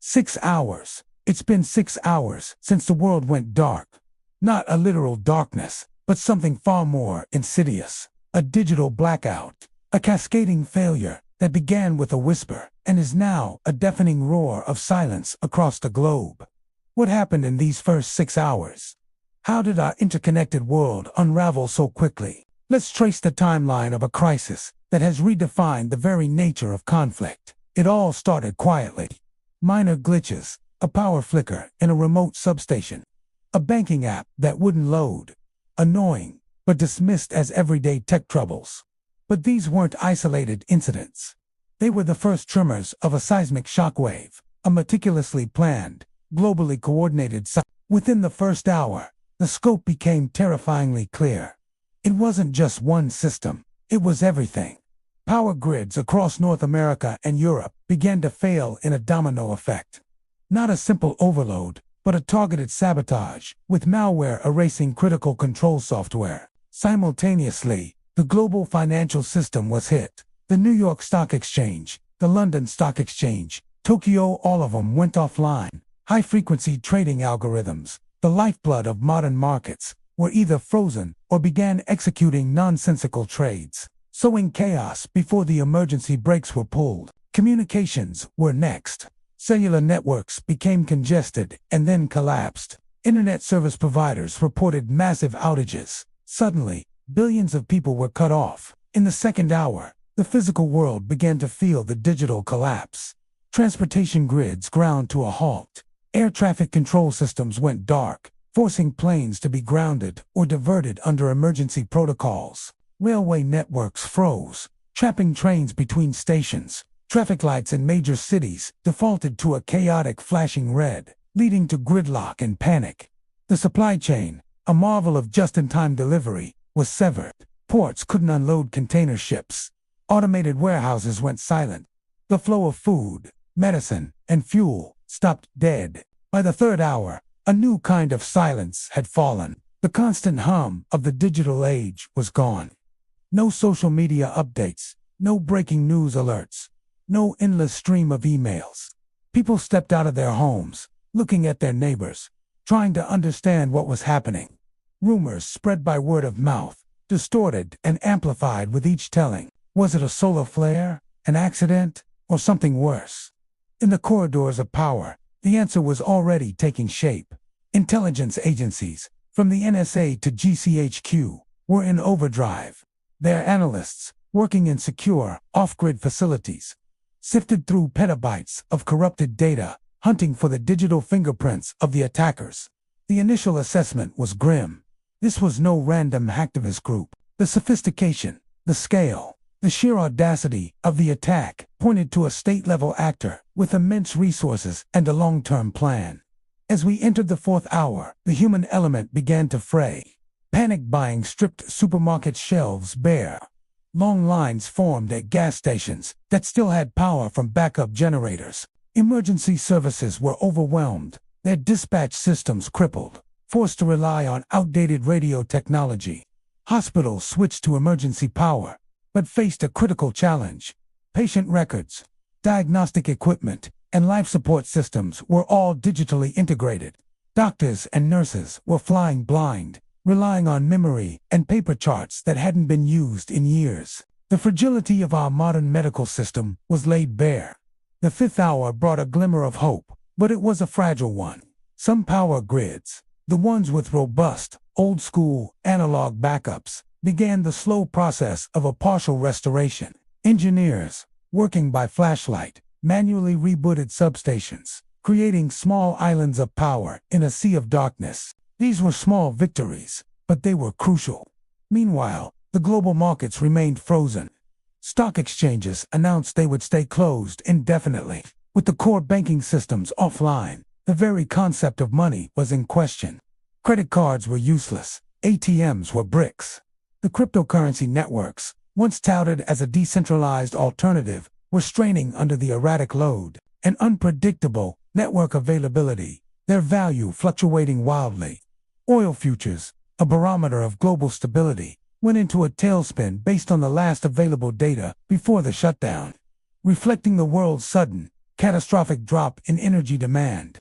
6 hours. It's been 6 hours since the world went dark. Not a literal darkness, but something far more insidious. A digital blackout. A cascading failure that began with a whisper and is now a deafening roar of silence across the globe. What happened in these first 6 hours? How did our interconnected world unravel so quickly? Let's trace the timeline of a crisis that has redefined the very nature of conflict. It all started quietly. Minor glitches, a power flicker in a remote substation, a banking app that wouldn't load. Annoying, but dismissed as everyday tech troubles. But these weren't isolated incidents. They were the first tremors of a seismic shockwave, a meticulously planned, globally coordinated. Within the first hour, the scope became terrifyingly clear. It wasn't just one system, it was everything. Power grids across North America and Europe began to fail in a domino effect. Not a simple overload, but a targeted sabotage, with malware erasing critical control software. Simultaneously, the global financial system was hit. The New York Stock Exchange, the London Stock Exchange, Tokyo, all of them went offline. High-frequency trading algorithms, the lifeblood of modern markets, were either frozen or began executing nonsensical trades, sowing chaos before the emergency brakes were pulled. Communications were next. Cellular networks became congested and then collapsed. Internet service providers reported massive outages. Suddenly, billions of people were cut off. In the second hour, the physical world began to feel the digital collapse. Transportation grids ground to a halt. Air traffic control systems went dark, forcing planes to be grounded or diverted under emergency protocols. Railway networks froze, trapping trains between stations. Traffic lights in major cities defaulted to a chaotic flashing red, leading to gridlock and panic. The supply chain, a marvel of just-in-time delivery, was severed. Ports couldn't unload container ships. Automated warehouses went silent. The flow of food, medicine, and fuel stopped dead. By the third hour, a new kind of silence had fallen. The constant hum of the digital age was gone. No social media updates, no breaking news alerts, no endless stream of emails. People stepped out of their homes, looking at their neighbors, trying to understand what was happening. Rumors spread by word of mouth, distorted and amplified with each telling. Was it a solar flare, an accident, or something worse? In the corridors of power, the answer was already taking shape. Intelligence agencies, from the NSA to GCHQ, were in overdrive. Their analysts, working in secure, off-grid facilities, sifted through petabytes of corrupted data, hunting for the digital fingerprints of the attackers. The initial assessment was grim. This was no random hacktivist group. The sophistication, the scale, the sheer audacity of the attack pointed to a state-level actor with immense resources and a long-term plan. As we entered the fourth hour, the human element began to fray. Panic buying stripped supermarket shelves bare. Long lines formed at gas stations that still had power from backup generators. Emergency services were overwhelmed, their dispatch systems crippled, forced to rely on outdated radio technology. Hospitals switched to emergency power, but faced a critical challenge. Patient records, diagnostic equipment, and life support systems were all digitally integrated. Doctors and nurses were flying blind, relying on memory and paper charts that hadn't been used in years. The fragility of our modern medical system was laid bare. The fifth hour brought a glimmer of hope, but it was a fragile one. Some power grids, the ones with robust, old-school, analog backups, began the slow process of a partial restoration. Engineers, working by flashlight, manually rebooted substations, creating small islands of power in a sea of darkness. These were small victories, but they were crucial. Meanwhile, the global markets remained frozen. Stock exchanges announced they would stay closed indefinitely. With the core banking systems offline, the very concept of money was in question. Credit cards were useless. ATMs were bricks. The cryptocurrency networks, once touted as a decentralized alternative, were straining under the erratic load and unpredictable network availability, their value fluctuating wildly. Oil futures, a barometer of global stability, went into a tailspin based on the last available data before the shutdown. Reflecting the world's sudden, catastrophic drop in energy demand.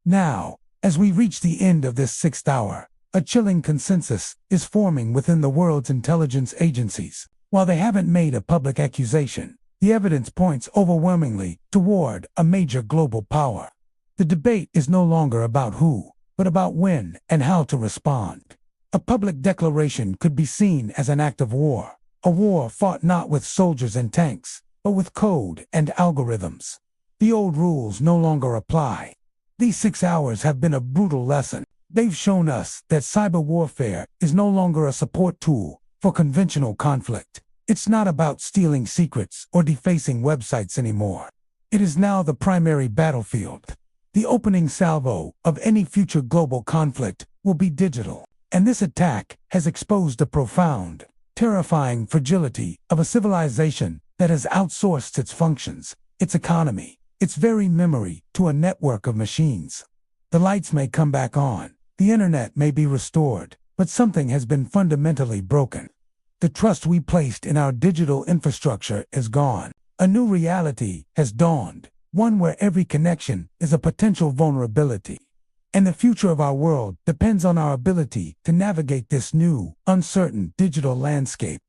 Now, as we reach the end of this 6th hour, a chilling consensus is forming within the world's intelligence agencies. While they haven't made a public accusation, the evidence points overwhelmingly toward a major global power. The debate is no longer about who, but about when and how to respond. A public declaration could be seen as an act of war, a war fought not with soldiers and tanks, but with code and algorithms. The old rules no longer apply. These 6 hours have been a brutal lesson. They've shown us that cyber warfare is no longer a support tool for conventional conflict. It's not about stealing secrets or defacing websites anymore. It is now the primary battlefield. The opening salvo of any future global conflict will be digital, and this attack has exposed the profound, terrifying fragility of a civilization that has outsourced its functions, its economy, its very memory to a network of machines. The lights may come back on, the internet may be restored, but something has been fundamentally broken. The trust we placed in our digital infrastructure is gone. A new reality has dawned, one where every connection is a potential vulnerability. And the future of our world depends on our ability to navigate this new, uncertain digital landscape.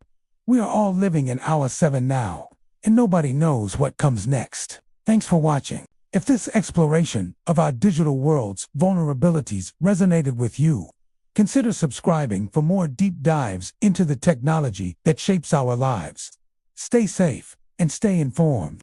We are all living in hour 7 now, and nobody knows what comes next. Thanks for watching. If this exploration of our digital world's vulnerabilities resonated with you, consider subscribing for more deep dives into the technology that shapes our lives. Stay safe and stay informed.